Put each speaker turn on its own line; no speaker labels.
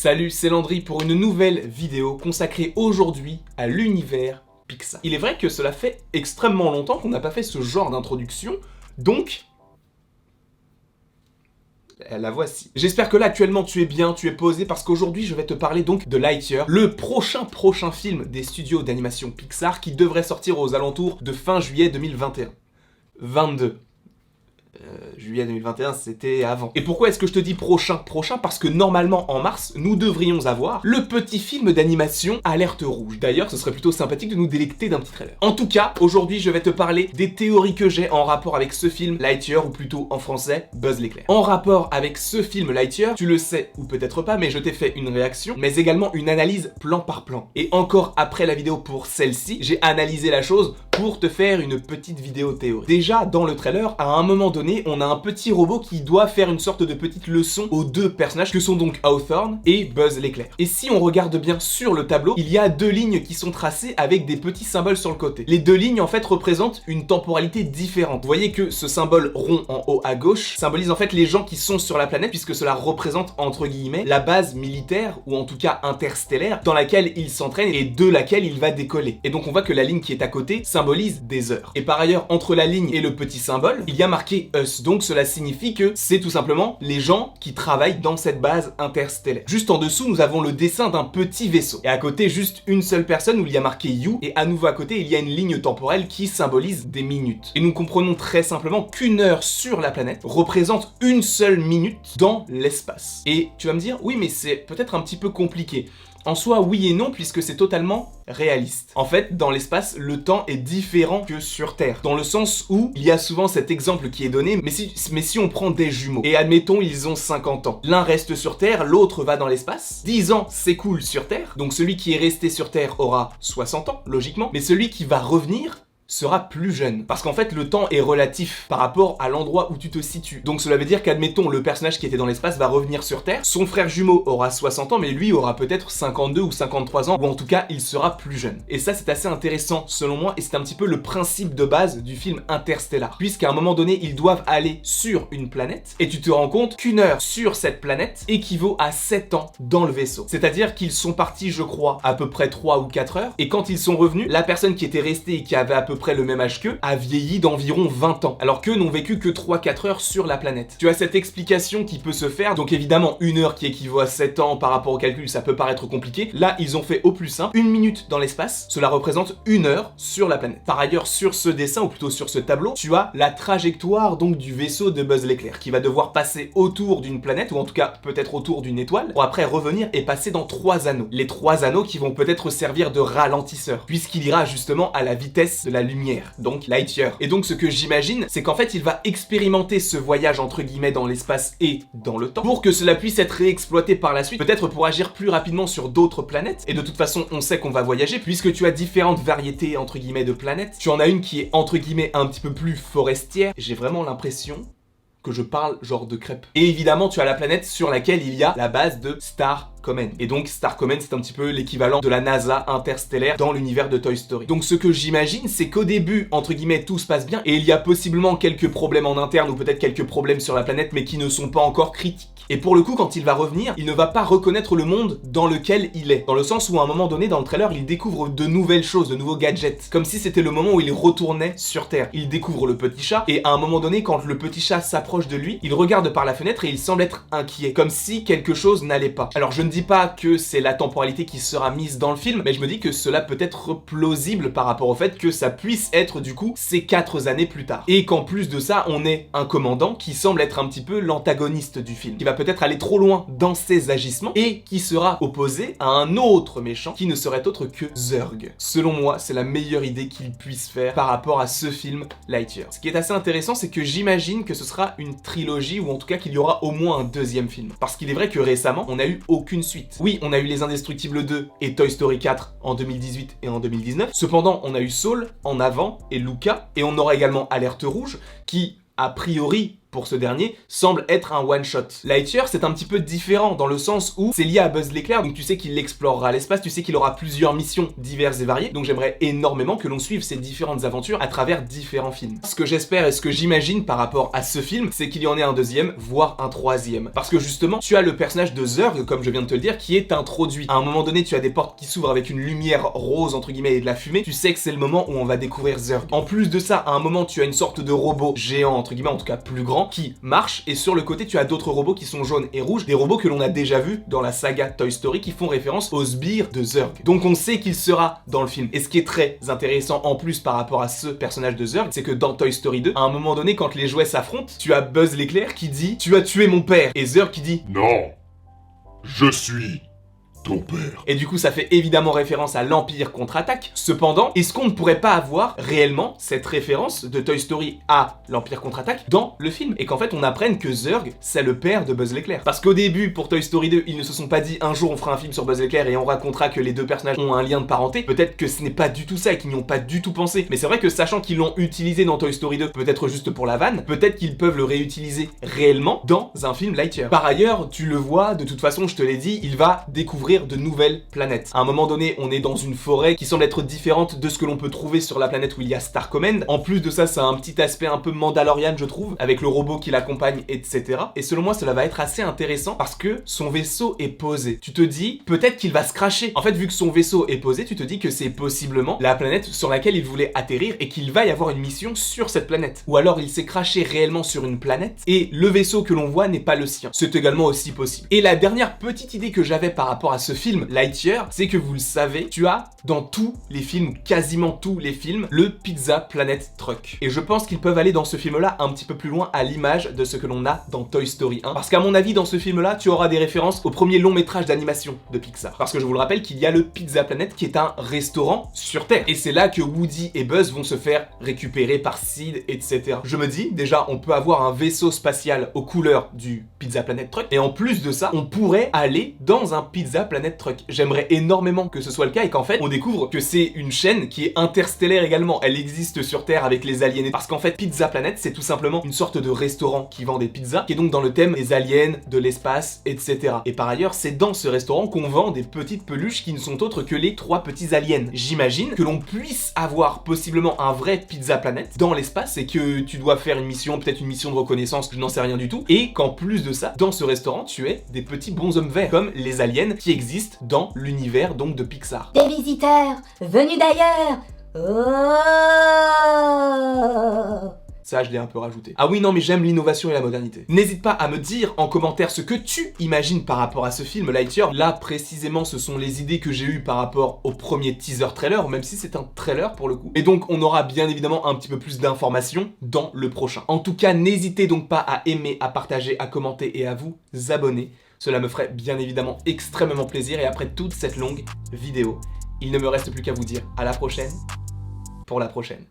Salut, c'est Landry pour une nouvelle vidéo consacrée aujourd'hui à l'univers Pixar. Il est vrai que cela fait extrêmement longtemps qu'on n'a pas fait ce genre d'introduction, donc la voici. J'espère que là actuellement tu es bien, tu es posé, parce qu'aujourd'hui je vais te parler donc de Lightyear, le prochain film des studios d'animation Pixar qui devrait sortir aux alentours de fin juillet 2021. 22. Juillet 2021, c'était avant. Et pourquoi est-ce que je te dis prochain? Parce que normalement, en mars, nous devrions avoir le petit film d'animation Alerte Rouge. D'ailleurs, ce serait plutôt sympathique de nous délecter d'un petit trailer. En tout cas, aujourd'hui, je vais te parler des théories que j'ai en rapport avec ce film Lightyear, ou plutôt en français, Buzz l'éclair. En rapport avec ce film Lightyear, tu le sais ou peut-être pas, mais je t'ai fait une réaction, mais également une analyse plan par plan. Et encore après la vidéo pour celle-ci, j'ai analysé la chose pour te faire une petite vidéo théorie. Déjà, dans le trailer, à un moment donné, on a un petit robot qui doit faire une sorte de petite leçon aux deux personnages que sont donc Hawthorne et Buzz l'éclair. Et si on regarde bien sur le tableau, il y a deux lignes qui sont tracées avec des petits symboles sur le côté. Les deux lignes en fait représentent une temporalité différente. Vous voyez que ce symbole rond en haut à gauche symbolise en fait les gens qui sont sur la planète, puisque cela représente entre guillemets la base militaire ou en tout cas interstellaire dans laquelle il s'entraîne et de laquelle il va décoller. Et donc on voit que la ligne qui est à côté symbolise des heures. Et par ailleurs, entre la ligne et le petit symbole, il y a marqué Us. Donc cela signifie que c'est tout simplement les gens qui travaillent dans cette base interstellaire. Juste en dessous, nous avons le dessin d'un petit vaisseau. Et à côté, juste une seule personne où il y a marqué You. Et à nouveau à côté, il y a une ligne temporelle qui symbolise des minutes. Et nous comprenons très simplement qu'une heure sur la planète représente une seule minute dans l'espace. Et tu vas me dire, oui mais c'est peut-être un petit peu compliqué. En soi, oui et non, puisque c'est totalement réaliste. En fait, dans l'espace, le temps est différent que sur Terre, dans le sens où il y a souvent cet exemple qui est donné, mais si on prend des jumeaux, et admettons ils ont 50 ans, l'un reste sur Terre, l'autre va dans l'espace, 10 ans s'écoulent sur Terre, donc celui qui est resté sur Terre aura 60 ans, logiquement, mais celui qui va revenir sera plus jeune. Parce qu'en fait, le temps est relatif par rapport à l'endroit où tu te situes. Donc cela veut dire qu'admettons, le personnage qui était dans l'espace va revenir sur Terre, son frère jumeau aura 60 ans, mais lui aura peut-être 52 ou 53 ans, ou en tout cas, il sera plus jeune. Et ça, c'est assez intéressant, selon moi, et c'est un petit peu le principe de base du film Interstellar. Puisqu'à un moment donné, ils doivent aller sur une planète, et tu te rends compte qu'une heure sur cette planète équivaut à 7 ans dans le vaisseau. C'est-à-dire qu'ils sont partis, je crois, à peu près 3 ou 4 heures, et quand ils sont revenus, la personne qui était restée et qui avait à peu près le même âge qu'eux a vieilli d'environ 20 ans, alors qu'eux n'ont vécu que 3-4 heures sur la planète. Tu as cette explication qui peut se faire, donc évidemment une heure qui équivaut à 7 ans par rapport au calcul, ça peut paraître compliqué. Là, ils ont fait au plus simple, une minute dans l'espace, cela représente une heure sur la planète. Par ailleurs, sur ce dessin, ou plutôt sur ce tableau, tu as la trajectoire donc du vaisseau de Buzz l'éclair, qui va devoir passer autour d'une planète, ou en tout cas peut-être autour d'une étoile, pour après revenir et passer dans 3 anneaux. Les 3 anneaux qui vont peut-être servir de ralentisseur, puisqu'il ira justement à la vitesse de la lumière, donc Lightyear. Et donc ce que j'imagine, c'est qu'en fait il va expérimenter ce voyage entre guillemets dans l'espace et dans le temps, pour que cela puisse être réexploité par la suite, peut-être pour agir plus rapidement sur d'autres planètes. Et de toute façon, on sait qu'on va voyager, puisque tu as différentes variétés entre guillemets de planètes. Tu en as une qui est entre guillemets un petit peu plus forestière. J'ai vraiment l'impression que je parle genre de crêpes. Et évidemment, tu as la planète sur laquelle il y a la base de Star Command. Et donc Star Command, c'est un petit peu l'équivalent de la NASA interstellaire dans l'univers de Toy Story. Donc ce que j'imagine, c'est qu'au début, entre guillemets, tout se passe bien, et il y a possiblement quelques problèmes en interne, ou peut-être quelques problèmes sur la planète, mais qui ne sont pas encore critiques. Et pour le coup, quand il va revenir, il ne va pas reconnaître le monde dans lequel il est. Dans le sens où à un moment donné, dans le trailer, il découvre de nouvelles choses, de nouveaux gadgets. Comme si c'était le moment où il retournait sur Terre. Il découvre le petit chat, et à un moment donné, quand le petit chat s'approche de lui, il regarde par la fenêtre et il semble être inquiet. Comme si quelque chose n'allait pas. Alors je ne dis pas que c'est la temporalité qui sera mise dans le film, mais je me dis que cela peut être plausible par rapport au fait que ça puisse être du coup ces 4 années plus tard. Et qu'en plus de ça, on ait un commandant qui semble être un petit peu l'antagoniste du film, qui va peut-être aller trop loin dans ses agissements et qui sera opposé à un autre méchant qui ne serait autre que Zurg. Selon moi, c'est la meilleure idée qu'il puisse faire par rapport à ce film Lightyear. Ce qui est assez intéressant, c'est que j'imagine que ce sera une trilogie, ou en tout cas qu'il y aura au moins un deuxième film. Parce qu'il est vrai que récemment, on n'a eu aucune suite. Oui, on a eu Les Indestructibles 2 et Toy Story 4 en 2018 et en 2019. Cependant, on a eu Soul en avant et Luca, et on aura également Alerte Rouge qui, a priori, pour ce dernier, semble être un one-shot. Lightyear, c'est un petit peu différent dans le sens où c'est lié à Buzz l'éclair, donc tu sais qu'il explorera l'espace, tu sais qu'il aura plusieurs missions diverses et variées, donc j'aimerais énormément que l'on suive ces différentes aventures à travers différents films. Ce que j'espère et ce que j'imagine par rapport à ce film, c'est qu'il y en ait un deuxième, voire un troisième. Parce que justement, tu as le personnage de Zurg, comme je viens de te le dire, qui est introduit. À un moment donné, tu as des portes qui s'ouvrent avec une lumière rose, entre guillemets, et de la fumée, tu sais que c'est le moment où on va découvrir Zurg. En plus de ça, à un moment, tu as une sorte de robot géant, entre guillemets, en tout cas plus grand, qui marche, et sur le côté, tu as d'autres robots qui sont jaunes et rouges, des robots que l'on a déjà vus dans la saga Toy Story, qui font référence aux sbires de Zurg. Donc on sait qu'il sera dans le film. Et ce qui est très intéressant en plus par rapport à ce personnage de Zurg, c'est que dans Toy Story 2, à un moment donné, quand les jouets s'affrontent, tu as Buzz l'éclair qui dit « Tu as tué mon père » et Zurg qui dit «
Non, je suis ton père. »
Et du coup, ça fait évidemment référence à l'Empire contre-attaque. Cependant, est-ce qu'on ne pourrait pas avoir réellement cette référence de Toy Story à l'Empire contre-attaque dans le film? Et qu'en fait, on apprenne que Zurg, c'est le père de Buzz l'éclair. Parce qu'au début, pour Toy Story 2, ils ne se sont pas dit un jour on fera un film sur Buzz l'éclair et on racontera que les deux personnages ont un lien de parenté. Peut-être que ce n'est pas du tout ça et qu'ils n'y ont pas du tout pensé. Mais c'est vrai que sachant qu'ils l'ont utilisé dans Toy Story 2, peut-être juste pour la vanne, peut-être qu'ils peuvent le réutiliser réellement dans un film Lightyear. Par ailleurs, tu le vois, de toute façon, je te l'ai dit, il va découvrir de nouvelles planète. À un moment donné, on est dans une forêt qui semble être différente de ce que l'on peut trouver sur la planète où il y a Star Command. En plus de ça, ça a un petit aspect un peu Mandalorian, je trouve, avec le robot qui l'accompagne, etc. Et selon moi, cela va être assez intéressant parce que son vaisseau est posé. Tu te dis, peut-être qu'il va se crasher. En fait, vu que son vaisseau est posé, tu te dis que c'est possiblement la planète sur laquelle il voulait atterrir et qu'il va y avoir une mission sur cette planète. Ou alors, il s'est crashé réellement sur une planète et le vaisseau que l'on voit n'est pas le sien. C'est également aussi possible. Et la dernière petite idée que j'avais par rapport à ce film, Lightyear, c'est que vous le savez, tu as dans tous les films, quasiment tous les films, le Pizza Planet Truck. Et je pense qu'ils peuvent aller dans ce film-là un petit peu plus loin à l'image de ce que l'on a dans Toy Story 1. Parce qu'à mon avis, dans ce film-là, tu auras des références au premier long métrage d'animation de Pixar. Parce que je vous le rappelle qu'il y a le Pizza Planet qui est un restaurant sur Terre. Et c'est là que Woody et Buzz vont se faire récupérer par Sid, etc. Je me dis, déjà, on peut avoir un vaisseau spatial aux couleurs du Pizza Planet Truck. Et en plus de ça, on pourrait aller dans un Pizza Planet Truck. J'aimerais énormément que ce soit le cas et qu'en fait on découvre que c'est une chaîne qui est interstellaire également, elle existe sur Terre avec les aliens, parce qu'en fait Pizza Planet c'est tout simplement une sorte de restaurant qui vend des pizzas, qui est donc dans le thème des aliens, de l'espace, etc. Et par ailleurs c'est dans ce restaurant qu'on vend des petites peluches qui ne sont autres que les 3 petits aliens. J'imagine que l'on puisse avoir possiblement un vrai Pizza Planet dans l'espace et que tu dois faire une mission, peut-être une mission de reconnaissance, je n'en sais rien du tout, et qu'en plus de ça, dans ce restaurant tu aies des petits bonshommes verts comme les aliens qui existent dans l'univers donc de Pixar.
Des visiteurs venus d'ailleurs. Oh!
Ça, je l'ai un peu rajouté. Ah oui, non, mais j'aime l'innovation et la modernité. N'hésite pas à me dire en commentaire ce que tu imagines par rapport à ce film Lightyear. Là, précisément, ce sont les idées que j'ai eues par rapport au premier teaser trailer, même si c'est un trailer pour le coup. Et donc, on aura bien évidemment un petit peu plus d'informations dans le prochain. En tout cas, n'hésitez donc pas à aimer, à partager, à commenter et à vous abonner. Cela me ferait bien évidemment extrêmement plaisir et après toute cette longue vidéo, il ne me reste plus qu'à vous dire à la prochaine pour la prochaine.